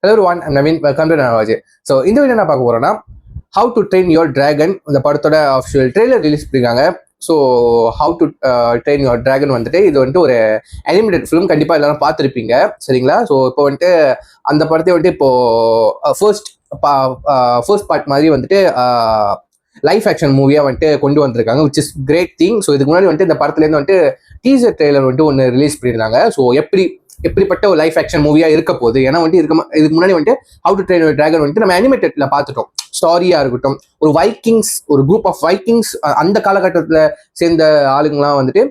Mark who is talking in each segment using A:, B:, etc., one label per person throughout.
A: Hello everyone, I'm Naveen. Welcome to Navaji. So இந்த video என்ன பார்க்க போறோம்னா How to Train Your Dragon இந்த படத்தோட அஃபிஷியல் ட்ரெய்லர் ரிலீஸ் பண்ணிருக்காங்க. So how to train your dragon வந்துட்டு இது வந்துட்டு ஒரு அனிமேட்டட் ஃபிலிம் கண்டிப்பாக எல்லாரும் பார்த்துருப்பீங்க சரிங்களா. ஸோ இப்போ வந்துட்டு அந்த படத்தை வந்துட்டு இப்போ ஃபர்ஸ்ட் பார்ட் மாதிரி வந்துட்டு லைஃப் ஆக்ஷன் மூவியாக வந்துட்டு கொண்டு வந்திருக்காங்க, which is great thing. So இதுக்கு முன்னாடி வந்துட்டு இந்த படத்துலேருந்து வந்துட்டு டீசர் ட்ரெய்லர் வந்துட்டு ஒன்று ரிலீஸ் பண்ணியிருந்தாங்க. ஸோ எப்படிப்பட்ட ஒரு லைஃப் ஆக்ஷன் மூவியா இருக்க போகுது, ஏன்னா வந்துட்டு இதுக்கு முன்னாடி வந்துட்டு how to train your dragon வந்துட்டு நம்ம அனிமேட்டட்ல பார்த்துட்டோம். ஸ்டாரியா இருக்கட்டும், ஒரு வைக்கிங்ஸ், ஒரு குரூப் ஆஃப் வைக்கிங்ஸ் அந்த காலகட்டத்தில் சேர்ந்த ஆளுங்களாம் வந்துட்டு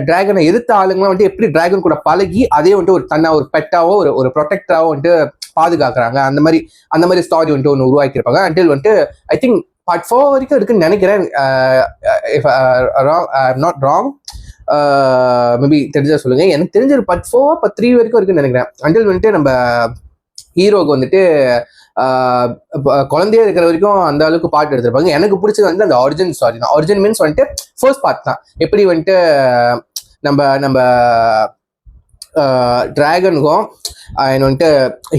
A: டிராகனை எதிர்த்த ஆளுங்களாம் வந்துட்டு எப்படி டிராகன் கூட பழகி அதே வந்துட்டு ஒரு ஒரு பெட்டாவோ ஒரு ப்ரொடெக்டராவோ வந்துட்டு பாதுகாக்கிறாங்க, அந்த மாதிரி ஸ்டாரி வந்துட்டு ஒன்று உருவாக்கியிருப்பாங்க. அண்டில் வந்துட்டு ஐ திங்க் பார்ட் 4 வரைக்கும் இருக்குன்னு நினைக்கிறேன். நாட் ராங், மேபி தெரிஞ்சா சொல்லுங்க. எனக்கு தெரிஞ்ச ஒரு பார்ட் 4 பார்ட் 3 வரைக்கும் இருக்குன்னு நினைக்கிறேன். அண்டில் வந்துட்டு நம்ம ஹீரோக்கு வந்துட்டு குழந்தையா இருக்கிற வரைக்கும் அந்த அளவுக்கு பாட்டு எடுத்திருப்பாங்க. எனக்கு பிடிச்சது வந்து அந்த ஒரிஜின் ஸ்டாரி தான். ஒரிஜின் மீன்ஸ் வந்துட்டு ஃபர்ஸ்ட் பார்ட் தான். எப்படி வந்துட்டு நம்ம டிராகனுக்கும் வந்துட்டு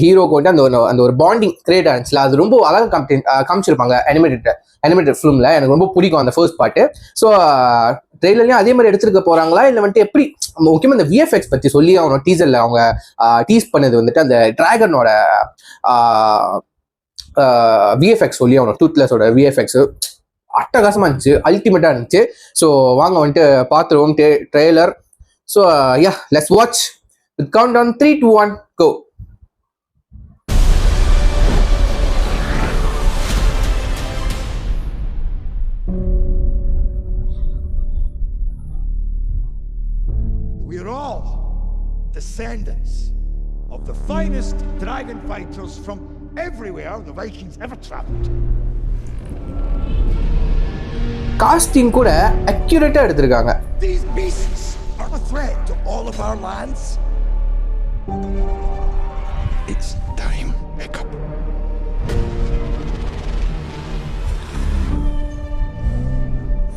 A: ஹீரோக்கு வந்துட்டு அந்த ஒரு பாண்டிங் கிரியேட் ஆனிச்சுல, அது ரொம்ப அழகாக காமிச்சிருப்பாங்க அனிமேட்டட் ஃபிலிம்ல. எனக்கு ரொம்ப பிடிக்கும் அந்த ஃபர்ஸ்ட் பார்ட்டு. ஸோ ட்ரெய்லர்லையும் அதே மாதிரி எடுத்துருக்க போறாங்களா இல்லை வந்துட்டு எப்படி, முக்கியமாக இந்த விஎஃப்எக்ஸ் பற்றி சொல்லி அவங்க டீசர்ல அவங்க டீஸ் பண்ணது வந்துட்டு அந்த டிராகனோட விஎஃப்எக்ஸ் சொல்லி அவங்க டூத்லெஸோட விஎஃப்எக்ஸ் அட்டகாசமா இருந்துச்சு, அல்டிமேட்டா இருந்துச்சு. ஸோ வாங்க வந்துட்டு பார்த்துருவோம் trailer. So yeah, let's watch with countdown 3, 2, 1, go.
B: We're all descendants of the finest dragon fighters from everywhere the Vikings ever traveled.
A: Casting கூட அக்யூரேட்டா எடுத்திருக்காங்க.
B: These beasts are a threat to all of our lands. It's time, Hiccup.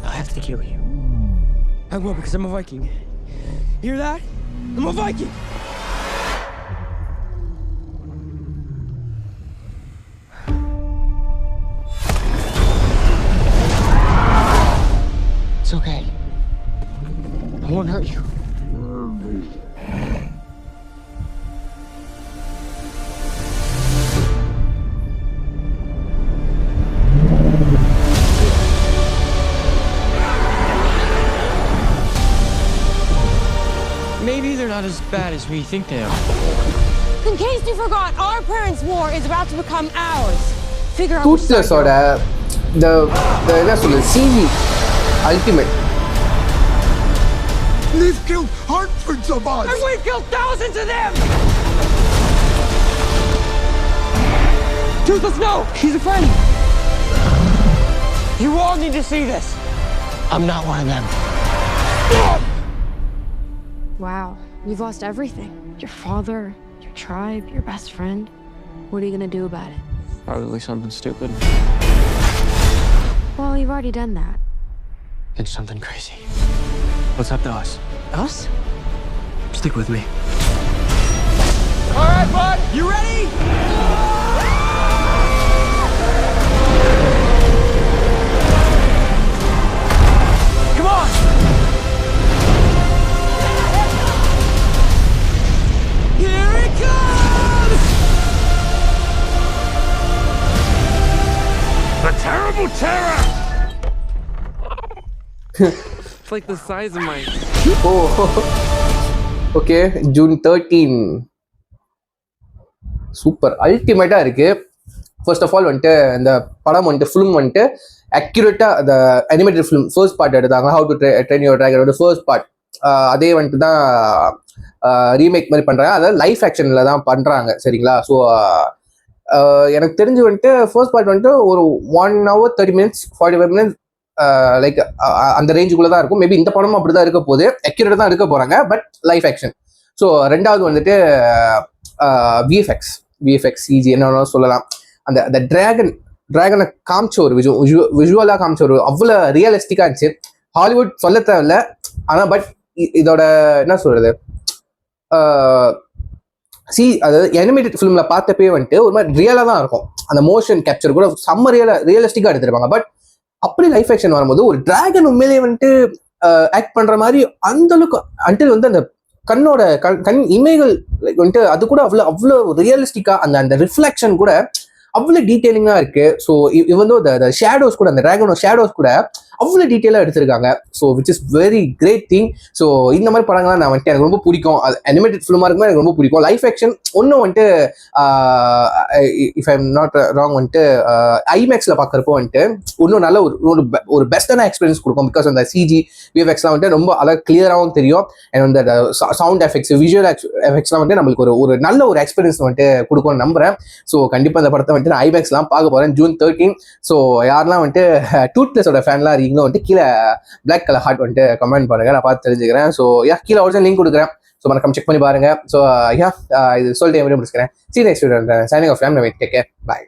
C: I have to kill you. I will, because I'm a Viking. Hear that? I'm a Viking! It's okay. I won't hurt you. Maybe they're not as bad as we think they are.
D: In case you forgot, our parents' war is about to become ours. Figure out.
A: டூத்லெஸோட என்ன சொல்லுது, சிவி ultimate.
B: They've killed hundreds of us!
C: And we've killed thousands of them! Toothless, no! He's a friend! You all need to see this! I'm not one of them.
D: Wow, you've lost everything. Your father, your tribe, your best friend. What are you gonna do about it?
C: Probably something stupid.
D: Well, you've already done that.
C: It's something crazy. What's up to us?
D: Us?
C: Stick with me. All right, bud! You ready? Come on! Here it comes!
B: The terrible terror!
C: It's like the size of my...
A: oh okay, June 13. Super, அல்டிமேட்டா இருக்கு. First of all வந்துட்டு இந்த படம் வந்துட்டு film வந்துட்டு அக்யூரேட்டா அந்த animated film first part எடுத்தாங்க. ஹவு டு ட்ரெயின் யுவர் டிராகனோட ஃபர்ஸ்ட் பார்ட் அதே வந்துட்டு தான் ரீமேக் மாதிரி பண்றாங்க, அதாவது லைஃப் ஆக்ஷன்ல தான் பண்றாங்க சரிங்களா. ஸோ எனக்கு தெரிஞ்சு வந்துட்டு ஃபர்ஸ்ட் பார்ட் வந்துட்டு ஒரு 1 hour 30 minutes 45 minutes லைக் அந்த ரேஞ்சுக்குள்ள தான் இருக்கும். மேபி இந்த படமும் அப்படிதான் இருக்க போகுது, அக்யூரேட்டா தான் இருக்க போறாங்க, பட் லைஃப் ஆக்ஷன். ஸோ ரெண்டாவது வந்துட்டு விஎஃப்எக்ஸ் சிஜி என்ன சொல்லலாம். அந்த டிராகனை காமிச்ச ஒரு விஷுவலா காமிச்ச ஒரு அவ்வளோ ரியலிஸ்டிக்கா இருந்துச்சு. ஹாலிவுட் சொல்ல தேவையில்ல, ஆனா பட் இதோட என்ன சொல்றது, அதாவது அனிமேட்டட் ஃபிலிமில் பார்த்தப்பே வந்துட்டு ஒரு மாதிரி ரியலாக தான் இருக்கும். அந்த மோஷன் கேப்சர் கூட செம்ம ரியலிஸ்டிக்காக எடுத்திருப்பாங்க. பட் அப்படி லைஃப் ஆக்ஷன் வரும்போது ஒரு டிராகன் உண்மையிலேயே வந்துட்டு ஆக்ட் பண்ணுற மாதிரி அந்த அளவுக்கு அன்டில் வந்து அந்த கண்ணோட கண் இமைகள் வந்துட்டு அது கூட அவ்வளோ ரியலிஸ்டிக்காக அந்த ரிஃப்ளெக்ஷன் கூட அவ்வளோ டீட்டெயிலிங்காக இருக்கு. ஸோ இவன் த ஷேடோஸ் கூட அந்த டிராகனோட ஷேடோஸ் கூட அவ்வளோ டீட்டெயிலாக எடுத்திருக்காங்க. So which is very great thing. So இந்த மாதிரி படங்கள்லாம் நான் வந்துட்டு எனக்கு ரொம்ப பிடிக்கும். அது அனிமேட்டட் ஃபிலிமாக இருக்குமே எனக்கு ரொம்ப பிடிக்கும். லைஃப் ஆக்ஷன் ஒன்றும் வந்துட்டு if I am not wrong வந்துட்டு ஐமேக்ஸில் பார்க்குறப்போ வந்துட்டு இன்னும் நல்ல ஒரு பெஸ்ட்டான எக்ஸ்பீரியன்ஸ் கொடுக்கும். பிகாஸ் அந்த சிஜி விஎஃப்எக்ஸ்லாம் வந்துட்டு ரொம்ப அழகாக கிளியராகவும் தெரியும். அண்ட் அந்த சவுண்ட் எஃபெக்ட்ஸ் விஜுவல் எஃபெக்ட்ஸ்லாம் வந்துட்டு நம்மளுக்கு ஒரு நல்ல ஒரு எக்ஸ்பீரியன்ஸ் வந்துட்டு கொடுக்கும்னு நம்புறேன். ஸோ கண்டிப்பாக இந்த படத்தை வந்துட்டு நான் ஐமேக்ஸ்லாம் பார்க்க போகிறேன் June 13. ஸோ யாரெல்லாம் வந்துட்டு டூத்லெஸோட ஃபேன்லாம் இருக்கீங்களோ வந்துட்டு கீழே பிளாக் கலர் ஹார்ட் வந்துட்டு கமெண்ட் பண்ணுங்க, நான் பார்த்து தெரிஞ்சுக்கிறேன். ஸோ கீழே ஒரிஜினல் லிங்க் கொடுக்குறேன். ஸோ மறக்காம செக் பண்ணி பாருங்க. ஸோ இது சொல்லிட்டு எப்படி முடிச்சுக்கிறேன். See next video signing off. Take care. By.